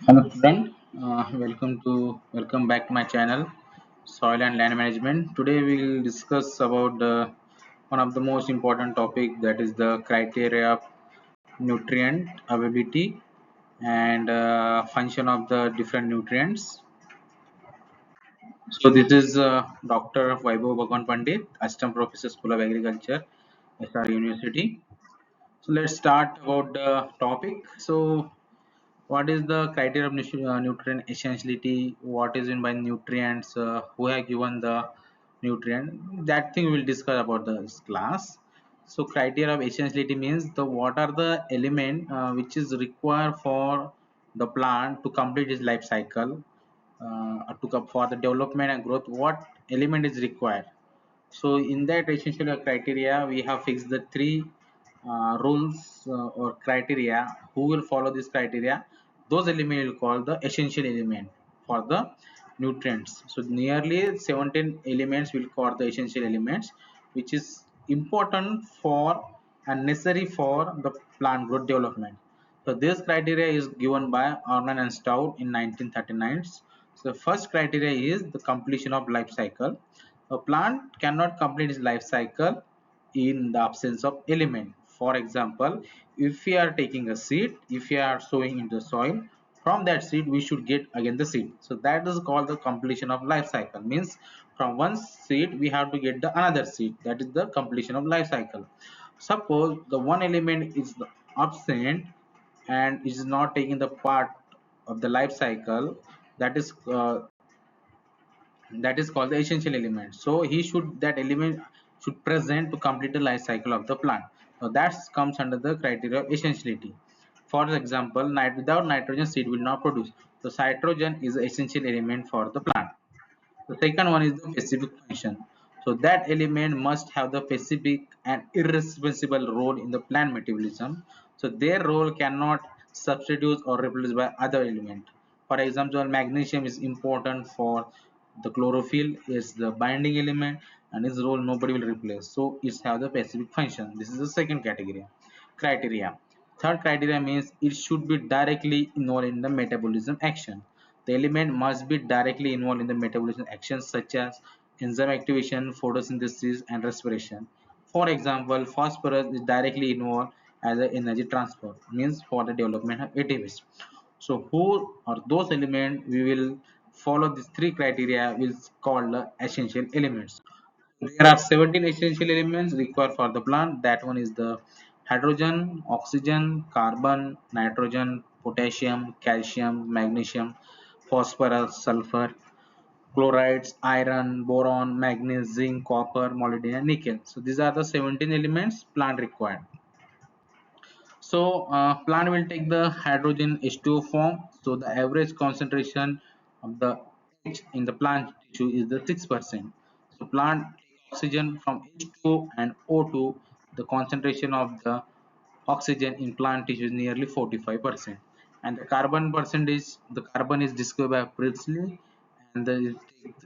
Hello student, welcome back to my channel Soil and Land Management. Today we will discuss about one of the most important topic, that is the criteria of nutrient availability and function of the different nutrients. So this is Dr. Vaibhav Bhagwan Pandit, Assistant Professor, School of Agriculture, SR University. So let's start about the topic. So what is the criteria of nutrient essentiality? What is in by nutrients? Who have given the nutrient? That thing we will discuss about this class. So criteria of essentiality means the what are the element which is required for the plant to complete its life cycle, for the development and growth. What element is required? So in that essential criteria, we have fixed the three rules or criteria. Who will follow this criteria? Those elements will call the essential element for the nutrients. So nearly 17 elements will call the essential elements, which is important for and necessary for the plant growth development. So this criteria is given by Arnold and Stout in 1939. So the first criteria is the completion of life cycle. A plant cannot complete its life cycle in the absence of element. For example, if we are taking a seed, if we are sowing into soil, from that seed we should get again the seed. So that is called the completion of life cycle. Means from one seed we have to get the another seed. That is the completion of life cycle. Suppose the one element is absent and is not taking the part of the life cycle, that is called the essential element. So he should that element should present to complete the life cycle of the plant. Now that comes under the criteria of essentiality. For example, without nitrogen seed will not produce. So nitrogen is the essential element for the plant. The second one is the specific function. So that element must have the specific and irreplaceable role in the plant metabolism. So their role cannot substitute or replace by other element. For example, magnesium is important for the chlorophyll, is the binding element, and its role nobody will replace. So it have the specific function. This is the second category criteria. Third criteria means it should be directly involved in the metabolism action. The element must be directly involved in the metabolism actions such as enzyme activation, photosynthesis, and respiration. For example, phosphorus is directly involved as an energy transport, means for the development of ATPs. So who are those elements we will follow these three criteria is called the essential elements. There are 17 essential elements required for the plant. That one is the hydrogen, oxygen, carbon, nitrogen, potassium, calcium, magnesium, phosphorus, sulfur, chlorides, iron, boron, manganese, zinc, copper, molybdenum, and nickel. So these are the 17 elements plant required. So plant will take the hydrogen H2O form. So the average concentration of the H in the plant tissue is the 6%. So plant take oxygen from H2O and O2. The concentration of the oxygen in plant tissue is nearly 45%. And the carbon is discovered by Priestley, and the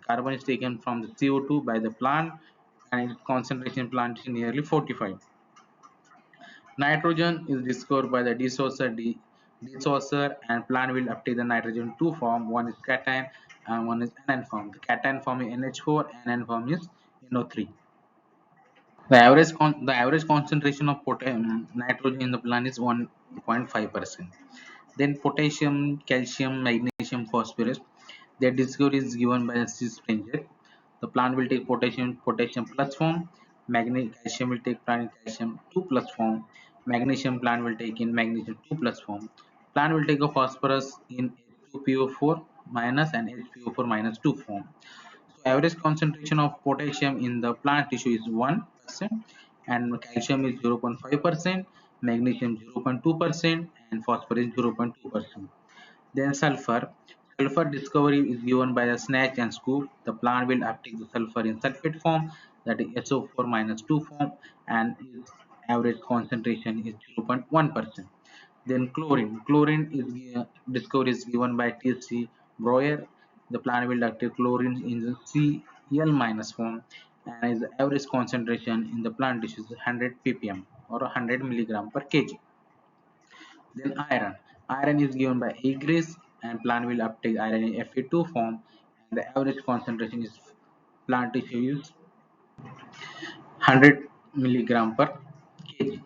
carbon is taken from the CO2 by the plant, and its concentration in plant is nearly 45. Nitrogen is discovered by the dissociator, and plant will uptake the nitrogen two form. One is cation and one is anion form. The cation form is NH4, anion form is NO3. The average concentration of nitrogen in the plant is 1.5%. Then potassium, calcium, magnesium, phosphorus. Their discovery is given by the Springer. The plant will take potassium plus form. Calcium will take plant calcium 2 plus form. Magnesium plant will take in magnesium 2 plus form. Plant will take a phosphorus in H2PO4 minus and HPO4 minus 2 form. So average concentration of potassium in the plant tissue is 1%, and calcium is 0.5%, magnesium 0.2%, and phosphorus 0.2%. Then sulfur. Sulfur discovery is given by the snatch and scoop. The plant will uptake the sulfur in sulfate form, that is SO4 minus 2 form, and its average concentration is 0.1%. Then chlorine. Chlorine is discovery is given by T.C. Breuer. The plant will uptake chlorine in the Cl minus form, and its average concentration in the plant tissue is 100 ppm or 100 milligram per kg. Then iron. Iron is given by egress and plant will uptake iron in Fe2 form, and the average concentration is plant tissue is 100 milligram per kg.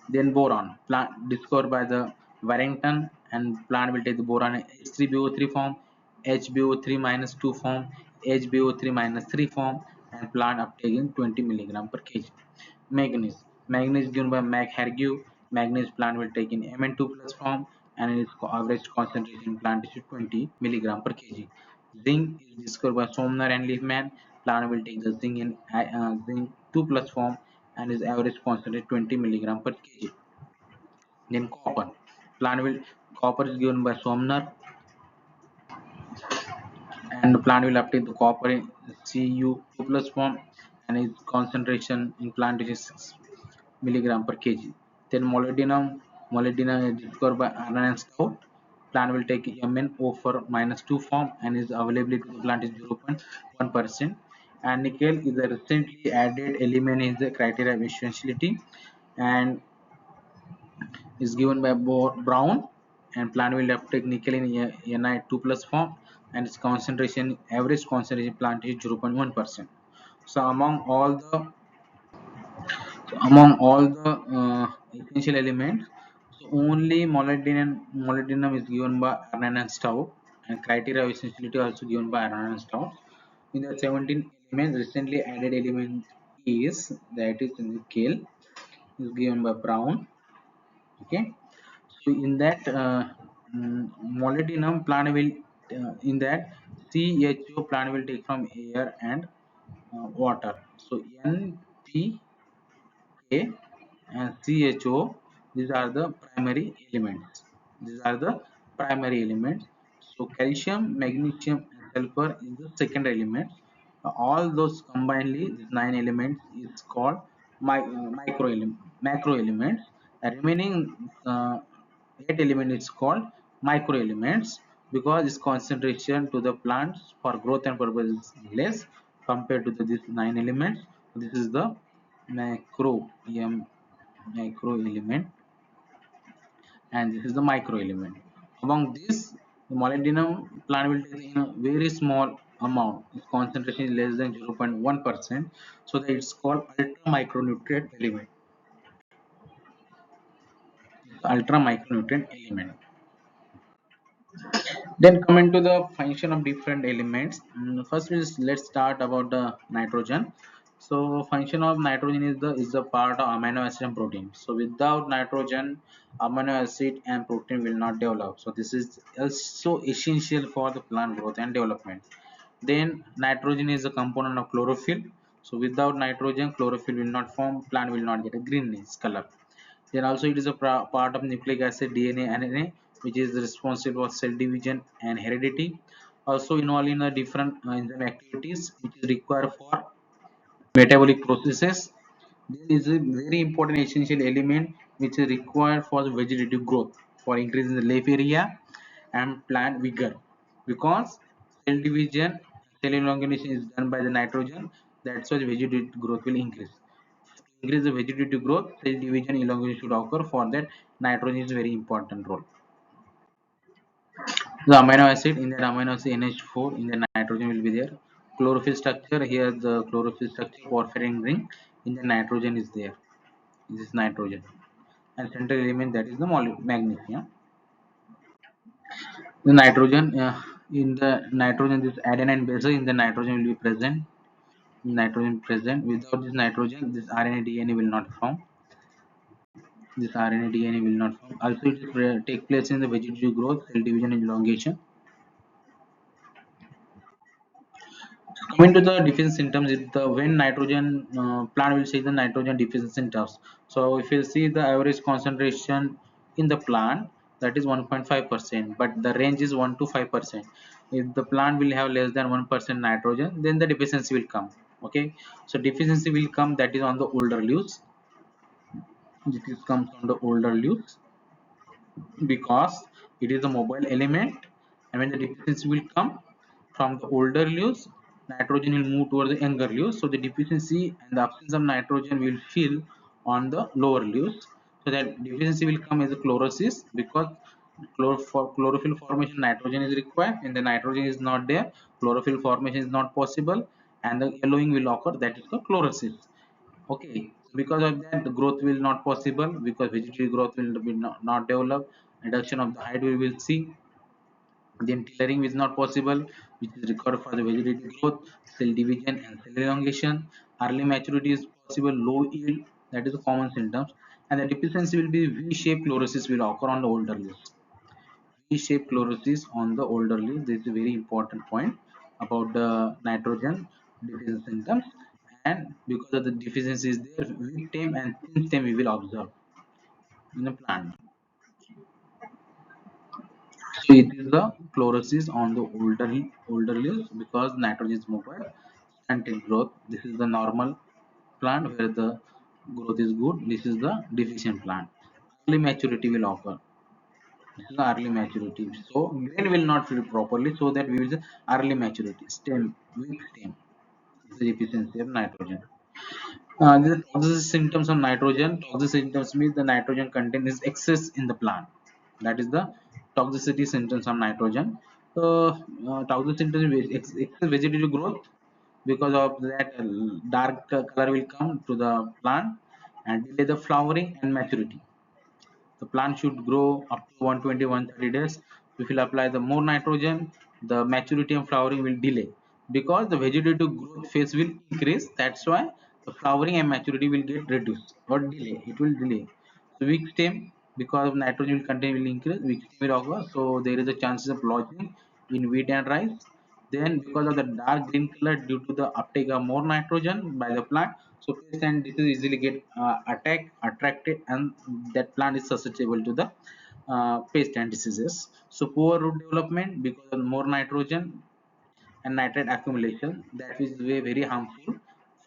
Then boron, plant discovered by the Warrington, and plant will take the boron in H3BO3 form, HBO3 minus 2 form, HBO3 minus 3 form, and plant uptaking 20 milligram per kg. Manganese, manganese given by McHargue, manganese plant will take in Mn2 plus form, and its average concentration in plant is 20 milligram per kg. Zinc is discovered by Somner and Liebman. Plant will take the zinc in zinc 2 plus form, and its average concentration 20 milligram per kg. Then copper. Plant will copper is given by Somner, and the plant will uptake the copper in Cu2 plus form, and its concentration in plant is 6 milligram per kg. Then molybdenum, molybdenum is discovered by Arnon and Stout. Plant will take MnO4 minus 2 form, and its availability to the plant is 0.1%. And nickel is a recently added element in the criteria of essentiality, and is given by Brown, and plant will uptake nickel in Ni2 plus form, and its concentration average concentration plant is 0.1%. So among all the essential elements, so only molybdenum is given by Arnon and Stout, and criteria of essentiality also given by Arnon and Stout. In the 17 elements, recently added element is that is nickel is given by Brown. Okay, so in that molybdenum plant will in that CHO plant will take from air and water. So NP and CHO, these are the primary elements. These are the primary elements. So calcium, magnesium, and sulfur is the second element. All those combinedly, these nine elements is called macro elements. The remaining eight element is called micro elements because its concentration to the plants for growth and purpose is less compared to these nine elements. This is the macro macro element, and this is the micro element. Among this, the molybdenum plant will take in a very small amount. Its concentration is less than 0.1%, so that it's called ultra micronutrient element. Ultra micronutrient element. Then coming to the function of different elements. First is let's start about the nitrogen. So function of nitrogen is the part of amino acid and protein. So without nitrogen, amino acid and protein will not develop. So this is also essential for the plant growth and development. Then nitrogen is a component of chlorophyll. So without nitrogen, chlorophyll will not form. Plant will not get a greenish color. Then also it is a part of nucleic acid, DNA, RNA, which is responsible for cell division and heredity. Also involved in a different enzyme activities which is required for metabolic processes. This is a very important essential element which is required for the vegetative growth, for increasing the leaf area and plant vigor. Because cell division, cell elongation is done by the nitrogen, that's why the vegetative growth will increase. To increase the vegetative growth, cell division elongation should occur. For that, nitrogen is very important role. The amino acid, in that amino acid NH4, in the nitrogen will be there. Chlorophyll structure, here the chlorophyll structure porphyrin ring, in the nitrogen is there. This is nitrogen. And central element, that is the magnesium. The nitrogen, in the nitrogen, this adenine base in the nitrogen will be present. Nitrogen present. Without this nitrogen, this RNA DNA will not form. This RNA DNA will not form. Also, it is take place in the vegetative growth, cell division, and elongation. Coming to the deficiency symptoms, is the when nitrogen plant will see the nitrogen deficiency symptoms. So if you see the average concentration in the plant, that is 1.5%, but the range is 1 to 5%. If the plant will have less than 1% nitrogen, then the deficiency will come. Okay, so deficiency will come, that is on the older leaves. This is comes on the older leaves because it is a mobile element, and when the deficiency will come from the older leaves, nitrogen will move toward the younger leaves, so the deficiency and the absence of nitrogen will fill on the lower leaves, so that deficiency will come as a chlorosis because For chlorophyll formation, nitrogen is required, and the nitrogen is not there, chlorophyll formation is not possible, and the yellowing will occur, that is called chlorosis. Okay, so because of that, the growth will not possible, because vegetative growth will be not develop, reduction of the height we will see. Then tillering is not possible, which is required for the vegetative growth, cell division and cell elongation. Early maturity is possible, low yield, that is the common symptoms. And the deficiency will be V-shaped chlorosis will occur on the older leaves. V-shaped chlorosis on the older leaves. This is a very important point about the nitrogen deficiency symptoms. And because of the deficiency is there, weak stem and thin stem we will observe in the plant. So it is the chlorosis on the older leaves because nitrogen is mobile, stunted growth. This is the normal plant where the growth is good. This is the deficient plant. Early maturity will occur. This is the early maturity. So grain will not fill properly, so that we will say early maturity. Stem, weak stem. This is the deficiency of nitrogen. The toxic symptoms of nitrogen. Toxic symptoms means the nitrogen content is excess in the plant. That is the toxicity symptoms of nitrogen. Toxic symptoms is excess vegetative growth. Because of that, dark color will come to the plant and delay the flowering and maturity. The plant should grow up to 120 130 days. If you apply the more nitrogen, the maturity and flowering will delay because the vegetative growth phase will increase. That's why the flowering and maturity will get reduced or delay. It will delay. So weak stem, because of nitrogen content will increase, weak stem will occur. So there is a chances of lodging in wheat and rice. Then because of the dark green color due to the uptake of more nitrogen by the plant, so pest and disease easily get attracted, and that plant is susceptible to the pest and diseases. So poor root development because of more nitrogen and nitrate accumulation, that is very harmful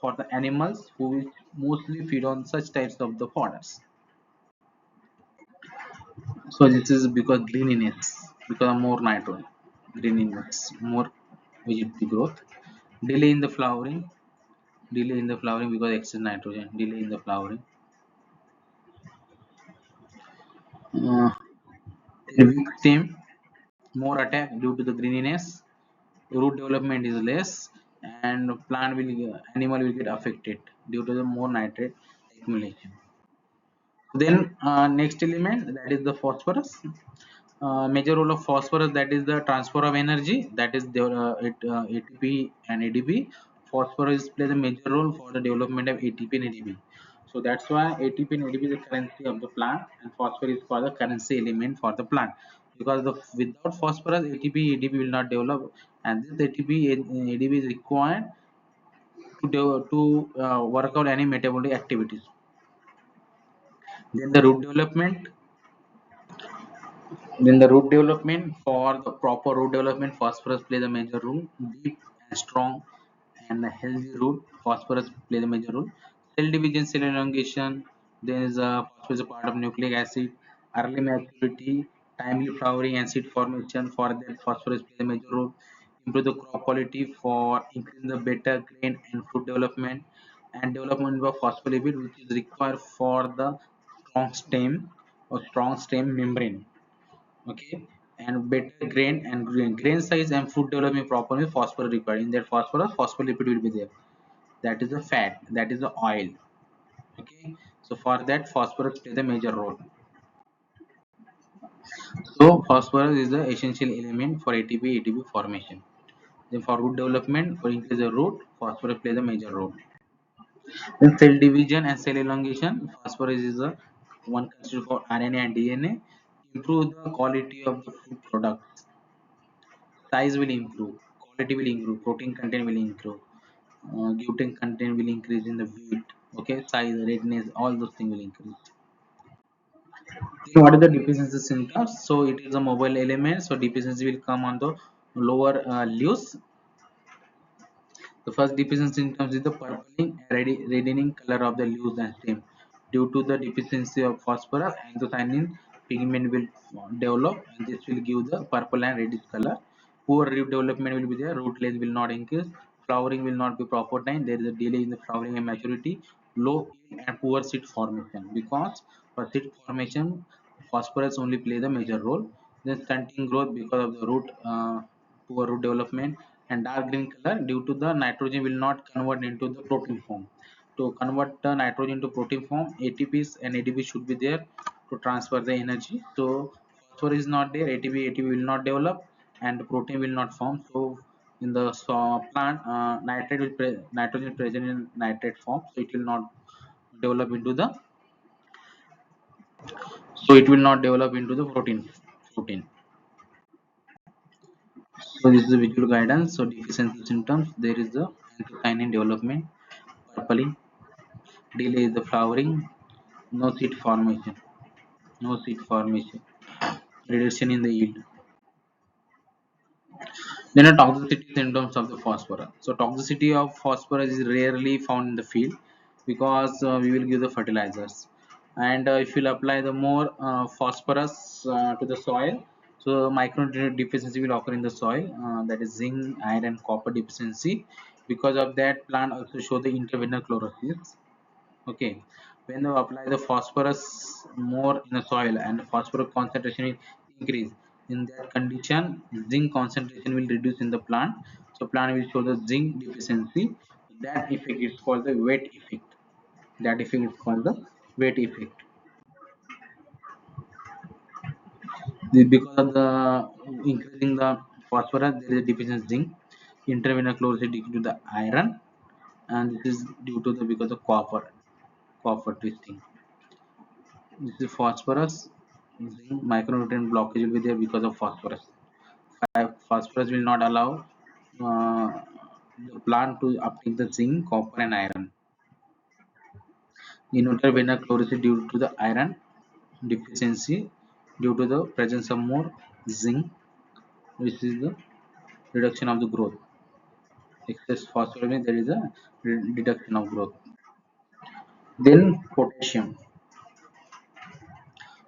for the animals who will mostly feed on such types of the fodders. So this is because greeniness, because of more nitrogen, greeniness, more vegetative growth, delay in the flowering, delay in the flowering because excess nitrogen, delay in the flowering. Uh, weak stem, more attack due to the greeniness, root development is less, and plant will animal will get affected due to the more nitrate accumulation. Then next element, that is the phosphorus. Major role of phosphorus, that is the transfer of energy, that is the ATP and ADP. Phosphorus plays a major role for the development of ATP and ADP. So that's why ATP and ADP is the currency of the plant, and phosphorus is for the currency element for the plant. Because without phosphorus, ATP ADP will not develop, and this ATP and ADP is required to work out any metabolic activities. Then the root development. Then the root development, for the proper root development, phosphorus plays a major role. Deep and strong and a healthy root, phosphorus plays a major role. Cell division, cell elongation, there is a phosphorus is a part of nucleic acid. Early maturity, timely flowering and seed formation, for that phosphorus plays a major role. Improve the crop quality for increasing the better grain and fruit development, and development of phospholipid, which is required for the strong stem or strong stem membrane. Okay, and better grain size and fruit development properly, phosphorus required. In that phosphorus, phospholipid will be there, that is the fat, that is the oil. Okay, so for that phosphorus plays a major role. So phosphorus is the essential element for ATP ATP formation. Then for root development, for increase the root, phosphorus plays a major role. Then cell division and cell elongation, phosphorus is the one considered for RNA and DNA. Improve the quality of the food products, size will improve, quality will improve, protein content will improve, gluten content will increase in the wheat. Okay, size, redness, all those things will increase. So what are the deficiency symptoms? So it is a mobile element, so deficiency will come on the lower leaves. The first deficiency symptoms is the purpling, reddening color of the leaves and stem. Due to the deficiency of phosphorus, anthocyanin pigment will develop, and this will give the purple and reddish color. Poor root development will be there, root length will not increase, flowering will not be proper time, there is a delay in the flowering and maturity, low yield and poor seed formation. Because for seed formation, phosphorus only play the major role. Then stunting growth because of the root poor root development, and dark green color due to the nitrogen will not convert into the protein form. To convert the nitrogen to protein form, ATPs and ADP should be there to transfer the energy. So phosphorus is not there, ATP will not develop, and protein will not form. So in the plant, nitrogen present in nitrate form, so it will not develop into the protein. So this is the visual guidance. So deficiency symptoms, there is the anthocyanin development, purpling, delay is the flowering, no seed formation, reduction in the yield. Then a toxicity symptoms of the phosphorus. So toxicity of phosphorus is rarely found in the field because we will give the fertilizers, and if you'll apply the more phosphorus to the soil, so micronutrient deficiency will occur in the soil. That is zinc, iron, copper deficiency. Because of that, plant also show the intervenously chlorosis. Okay, when you apply the phosphorus more in the soil and the phosphorus concentration will increase, in that condition zinc concentration will reduce in the plant, so plant will show the zinc deficiency. That effect is called the wet effect. That effect is called the wet effect. Because of the increasing the phosphorus, there is a deficiency zinc, intravenous chloride due to the iron, and this is due to the because of copper twisting. This is phosphorus. Zinc micronutrient blockage will be there because of phosphorus. Phosphorus will not allow uh, the plant to uptake the zinc, copper, and iron. Intravenous chloride due to the iron deficiency due to the presence of more zinc, which is the reduction of the growth. Excess phosphorus means there is a reduction of growth. Then potassium.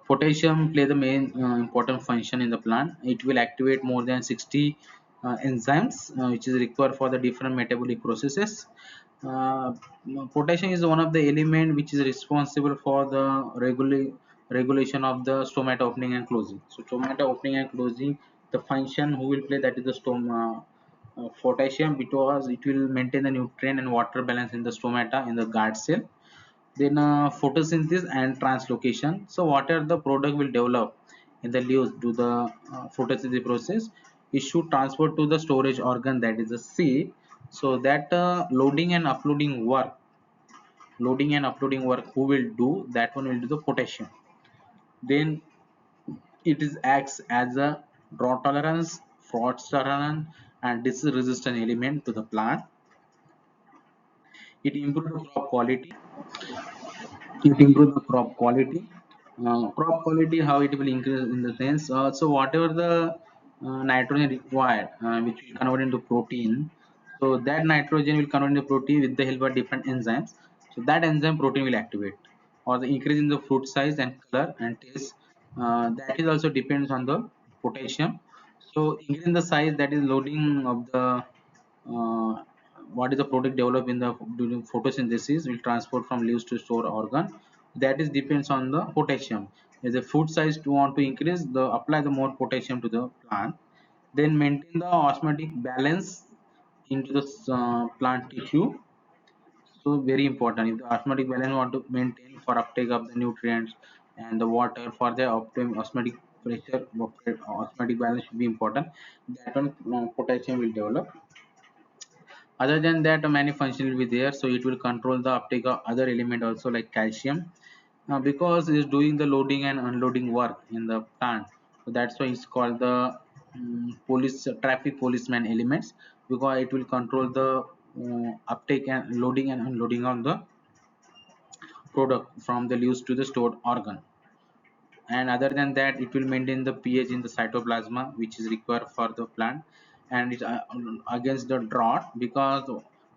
Potassium play the main important function in the plant. It will activate more than 60 enzymes which is required for the different metabolic processes. Uh, Potassium is one of the element which is responsible for the regulation of the stomata opening and closing. So stomata opening and closing, the function who will play, that is the potassium, because it will maintain the nutrient and water balance in the stomata in the guard cell. Then photosynthesis and translocation. So what are the product will develop in the leaves do the photosynthesis process, it should transfer to the storage organ, that is the seed. So that loading and uploading work who will do, that one will do the potassium. Then it is acts as a drought tolerance, frost tolerance, and disease resistant element to the plant. It improves the crop quality. It improves the crop quality. Crop quality, how it will increase in the sense, so whatever the nitrogen required, which will convert into protein, so that nitrogen will convert into protein with the help of different enzymes. So that enzyme protein will activate, or the increase in the fruit size and color and taste, that is also depends on the potassium. So increasing the size, that is loading of the uh, what is the product developed in the during photosynthesis will transport from leaves to store organ, that is depends on the potassium. If the food size to want to increase, the apply the more potassium to the plant. Then maintain the osmotic balance into the plant tissue. So very important, if the osmotic balance want to maintain for uptake of the nutrients and the water for the optimum osmotic pressure, osmotic balance should be important. That one potassium will develop. Other than that, many function will be there, so it will control the uptake of other element also like calcium, because it is doing the loading and unloading work in the plant. So that's why it's called the police traffic policeman elements, because it will control the uptake and loading and unloading on the product from the leaves to the stored organ. And other than that, it will maintain the pH in the cytoplasma which is required for the plant, and it against the drought, because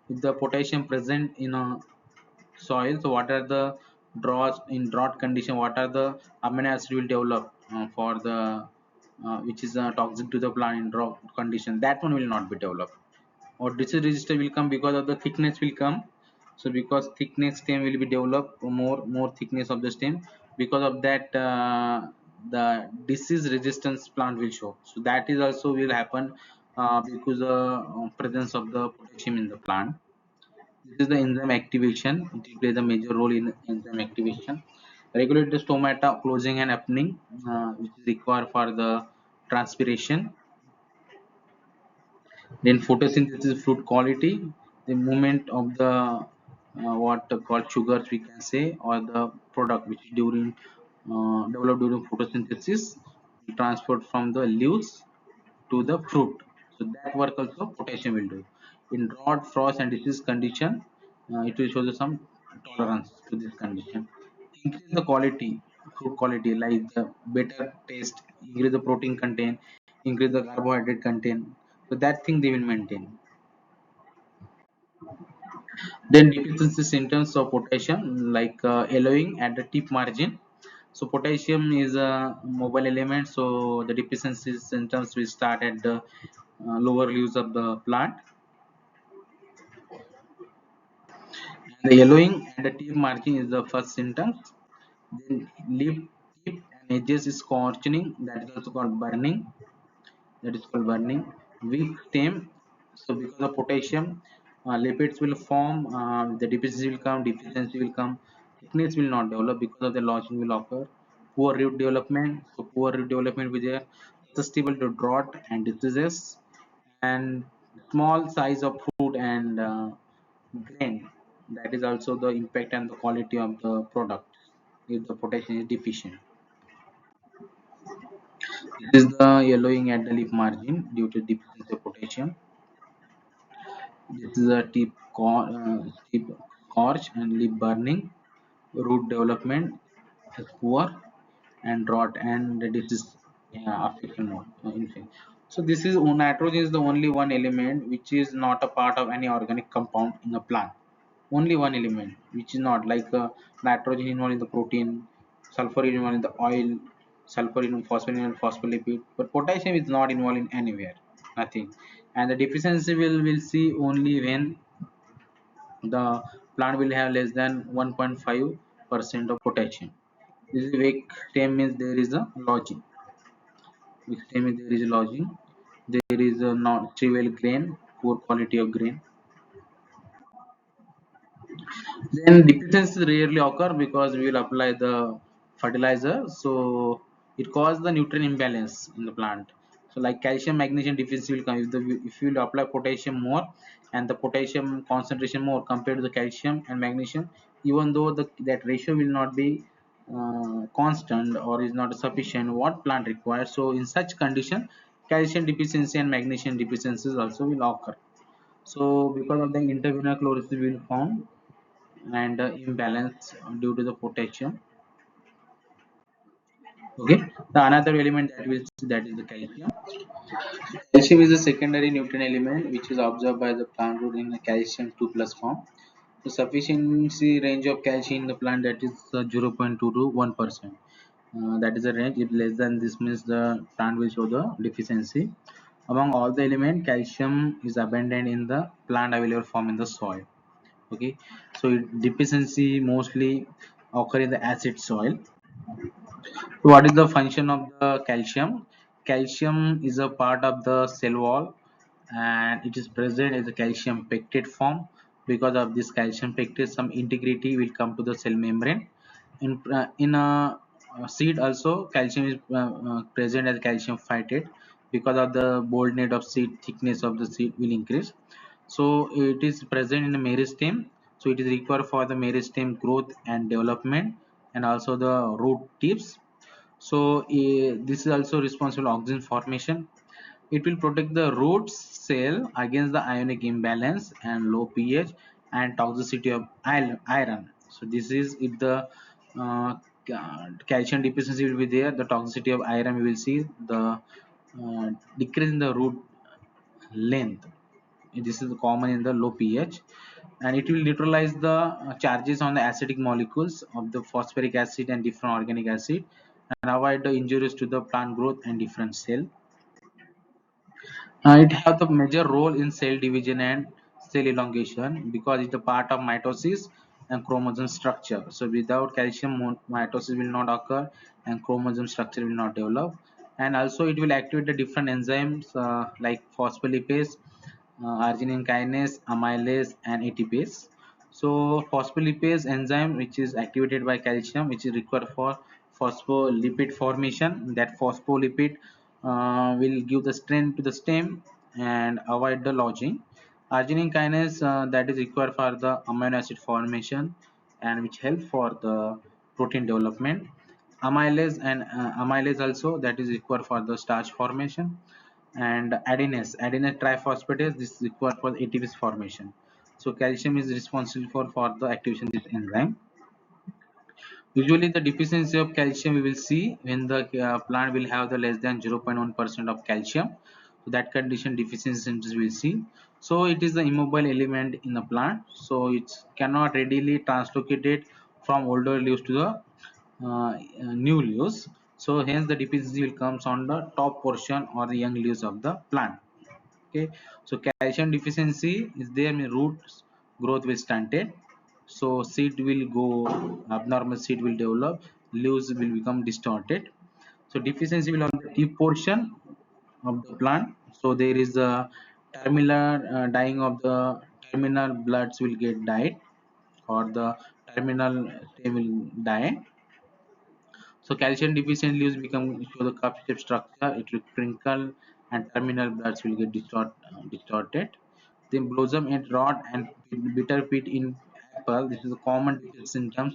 if the potassium present in a soil, so what are the drought condition, what are the amino acid will develop for the which is toxic to the plant in drought condition, that one will not be developed. Or disease resistant will come because of the thickness will come. So because thickness stem will be developed, more thickness of the stem, because of that the disease resistance plant will show. So that is also will happen because the presence of the potassium in the plant. This is the enzyme activation. It will play the major role in enzyme activation. Regulate the stomata closing and opening, which is required for the transpiration. Then photosynthesis fruit quality, the movement of the what called sugars we can say, or the product which during developed during photosynthesis will transport from the leaves to the fruit. So that work also potassium will do. In drought, frost, and disease condition, it will show the some tolerance to this condition. Increase the quality, fruit quality, like the better taste, increase the protein content, increase the carbohydrate content. So that thing they will maintain. Then deficiency symptoms of potassium, like yellowing at the tip margin. So potassium is a mobile element, so the deficiency symptoms will start at the lower leaves of the plant. And the yellowing at the tip margin is the first symptom. Then leaf tip and edges is scorching, that is also called burning. That is called burning. Weak stem. So because of potassium, lipids will form, the deficiency will come, deficiency will come, thickness will not develop because of the lodging will occur. Poor root development. So poor root development will be there. Susceptible to drought and diseases. And small size of fruit and grain, that is also the impact and the quality of the product if the potassium is deficient. This is the yellowing at the leaf margin due to deficiency of potassium. This is a tip scorch and leaf burning. Root development is poor, and drought and disease affection mode. So this is nitrogen is the only one element which is not a part of any organic compound in a plant. Only one element which is not like nitrogen involved in the protein, sulfur involved in the oil, sulfur in phosphorus in phospholipid, but potassium is not involved in anywhere, nothing. And the deficiency will see only when the plant will have less than 1.5% of potassium. This is weak stem means there is a lodging. Weak stem means there is lodging. There is a not trivial grain, poor quality of grain. Then deficiencies rarely occur because we will apply the fertilizer, so it causes the nutrient imbalance in the plant. So like calcium magnesium deficiency will come if you will apply potassium more, and the potassium concentration more compared to the calcium and magnesium, even though that ratio will not be constant or is not sufficient what plant requires. So in such condition, calcium deficiency and magnesium deficiencies also will occur. So because of the intervenously chlorophyll will form, and imbalance due to the potassium. Okay, the another element that we see, that is the calcium. Calcium is a secondary nutrient element which is absorbed by the plant root in a calcium 2 plus form. The sufficiency range of calcium in the plant, that is 0.2 to 1%. That is the range. If less than this means the plant will show the deficiency. Among all the elements, calcium is abundant in the plant available form in the soil. Okay, so deficiency mostly occur in the acid soil. What is the function of the calcium? Calcium is a part of the cell wall, and it is present as a calcium pectate form. Because of this calcium pectate, some integrity will come to the cell membrane. In a seed also, calcium is present as calcium phytate. Because of the boldness of seed, thickness of the seed will increase. So it is present in the meristem. So it is required for the meristem growth and development, and also the root tips. So this is also responsible for oxygen formation. It will protect the root cell against the ionic imbalance and low pH and toxicity of iron. So this is if the calcium deficiency will be there, the toxicity of iron we will see, the decrease in the root length. This is common in the low pH, and it will neutralize the charges on the acidic molecules of the phosphoric acid and different organic acid, and avoid the injuries to the plant growth and different cell. It has a major role in cell division and cell elongation because it's a part of mitosis. and chromosome structure. So without calcium, mitosis will not occur and chromosome structure will not develop. And also it will activate the different enzymes like phospholipase, arginine kinase, amylase, and ATPase. So phospholipase enzyme, which is activated by calcium, which is required for phospholipid formation. That phospholipid will give the strength to the stem and avoid the lodging. Arginine kinase that is required for the amino acid formation and which help for the protein development. Amylase also that is required for the starch formation, and adenine triphosphatase, this is required for ATPase formation. So calcium is responsible for the activation of this enzyme. Usually the deficiency of calcium we will see when the plant will have the less than 0.1% of calcium. So that condition deficiency symptoms we will see. So it is the immobile element in the plant. So it cannot readily translocate it from older leaves to the new leaves. So hence the deficiency will comes on the top portion or the young leaves of the plant. Okay, so calcium deficiency is there, mean roots growth will stunted, so seed will go, abnormal seed will develop, leaves will become distorted. So deficiency will on the tip portion of the plant. So there is a terminal dying of the terminal bloods will get died, or the terminal stem will die. So calcium deficient leaves become show the cup shape structure. It will crinkle and terminal bloods will get distorted. Then blossom and rot and bitter pit in apple. This is a common deficiency symptoms.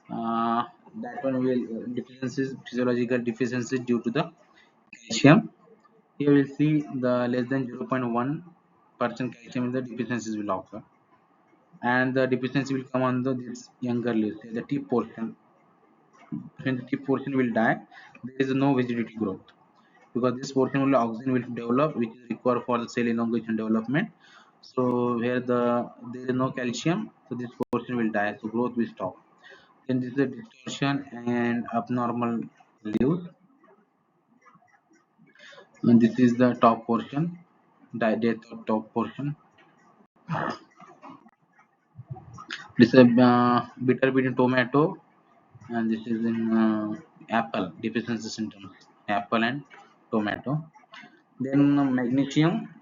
That one will deficiencies, physiological deficiency due to the calcium. Here we'll see the less than 0.1% calcium in the deficiencies will occur, and the deficiency will come on the this younger leaves, the tip portion. When the tip portion will die, there is no vegetative growth because this portion will oxygen will develop, which is required for the cell elongation development. So where there is no calcium, so this portion will die, so growth will stop. Then this is a distortion and abnormal leaves, and this is the top portion, the death of top portion. This is a bitter bit in tomato, and this is in apple deficiency symptoms, apple and tomato. Then magnesium.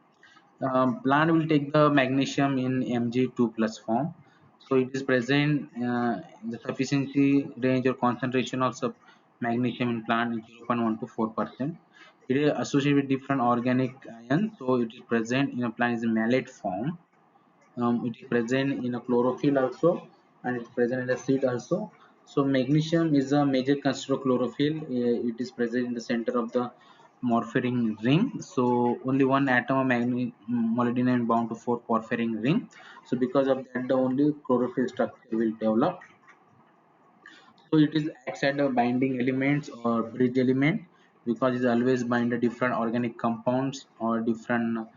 Plant will take the magnesium in Mg2 plus form. So it is present in the sufficiency range or concentration of magnesium in plant is 0.1 to 4%. It is associated with different organic ions. So it is present in a plant is a malate form. It is present in a chlorophyll also, and it's present in the seed also. So magnesium is a major constituent of chlorophyll. It is present in the center of the porphyrin ring. So only one atom of molybdenum bound to four porphyrin ring. So because of that, the only chlorophyll structure will develop. So it is acts as a binding elements or bridge element, because it always bind a different organic compounds or different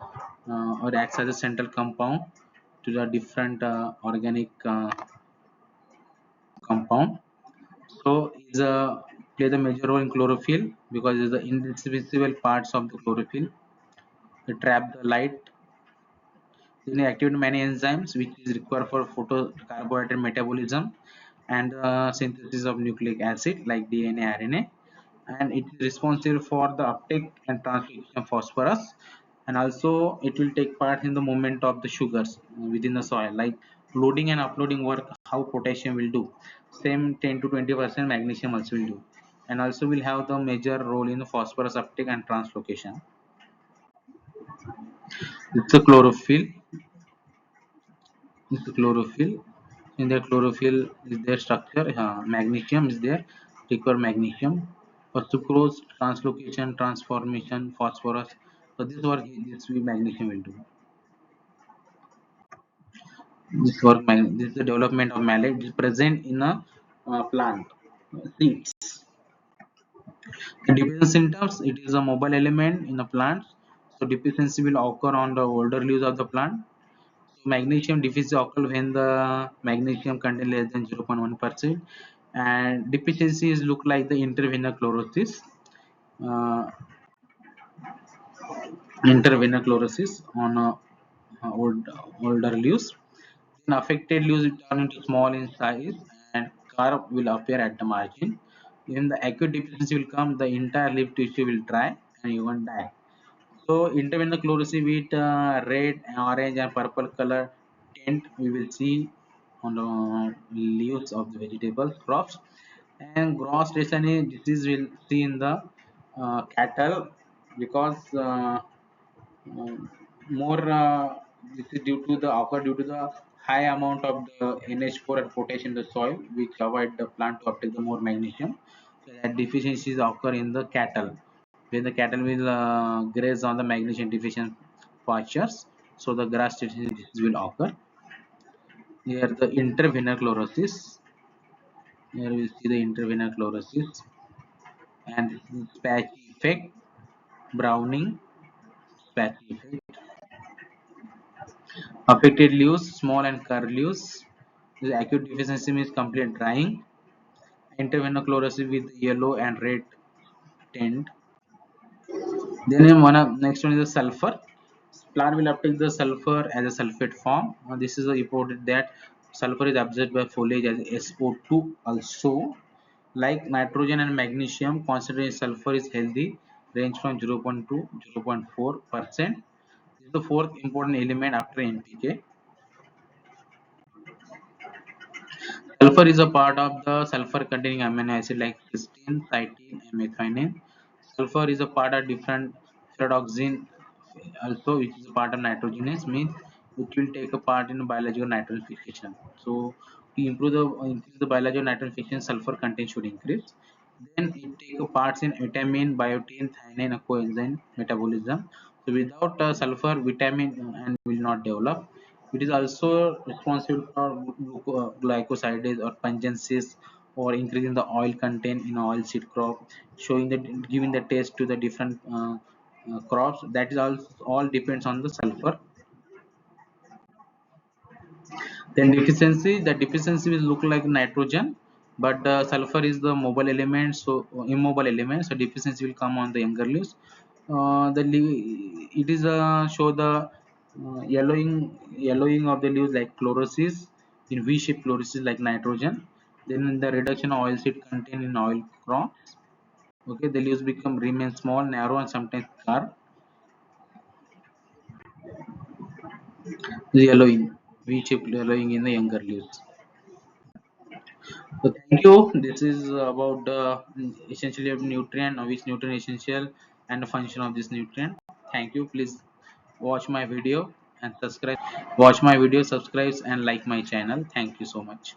or acts as a central compound to the different organic compound. So is a play the major role in chlorophyll because it's the indivisible parts of the chlorophyll. They trap the light. They activate many enzymes which is required for photocarbohydrate metabolism and synthesis of nucleic acid like DNA, RNA, and it is responsible for the uptake and transcription of phosphorus, and also it will take part in the movement of the sugars within the soil, like loading and uploading work how potassium will do. Same 10 to 20% magnesium also will do, and also will have the major role in the phosphorus uptake and translocation. It's a chlorophyll. It's a chlorophyll. In the chlorophyll is their structure. Magnesium is there. Require magnesium. For sucrose, translocation, transformation, phosphorus. So this work this magnesium will do. This is the development of malate. It is present in a plant seeds. The deficiency symptoms. It is a mobile element in the plant. So deficiency will occur on the older leaves of the plant. So magnesium deficiency occurs when the magnesium content less than 0.1%, and deficiencies look like the intervenous chlorosis, uh, on older leaves. affected leaves will turn into small in size and curve will appear at the margin. When the acute deficiency will come, the entire leaf tissue will dry and even die. So intervenous chlorosis with red, orange and purple color tint we will see on the leaves of the vegetables crops. And gross stationary disease will see in the cattle because more this is due to the occur due to the high amount of the NH4 and potassium in the soil, which avoid the plant to uptake the more magnesium. So that deficiencies occur in the cattle. When the cattle will graze on the magnesium deficient pastures, so the grass deficiency will occur. Here the intervenous chlorosis. Here we see the intervenous chlorosis and this is patchy effect, browning, patchy effect. Affected leaves, small and curved leaves. The acute deficiency means complete drying. Intervenous chlorosis with yellow and red tint. Then next one is the sulfur. Plant will uptake the sulfur as a sulfate form. This is reported that sulfur is absorbed by foliage as SO2 also. Like nitrogen and magnesium, concentration sulfur is healthy, range from 0.2 to 0.4%. This is the fourth important element after NPK. Sulfur is a part of the sulfur-containing amino acid like cysteine, cytine, and methionine. Sulfur is a part of different pyridoxine also, which is a part of nitrogenase, means which will take a part in biological nitrogen fixation. So to improve the increase the biological nitrogen fixation, sulfur content should increase. Then it take a parts in vitamin, biotin, thionine, and coenzyme metabolism. So without sulfur, vitamin and will not develop. It is also responsible for glycosides or pungencies or increasing the oil content in oil seed crop, showing that giving the taste to the different crops. That is all depends on the sulfur. Then the deficiency will look like nitrogen, but sulfur is the mobile element, so immobile element. So deficiency will come on the younger leaves. It is show the yellowing of the leaves like chlorosis in V-shaped chlorosis like nitrogen. Then the reduction of oil seed content in oil crops. Okay, the leaves become remain small, narrow, and sometimes curved. The yellowing, V-shaped yellowing in the younger leaves. So thank you. This is about the essentially of nutrient, which nutrient essential and the function of this nutrient. Thank you. Please watch my video and subscribe. Watch my video, subscribe and like my channel. Thank you so much.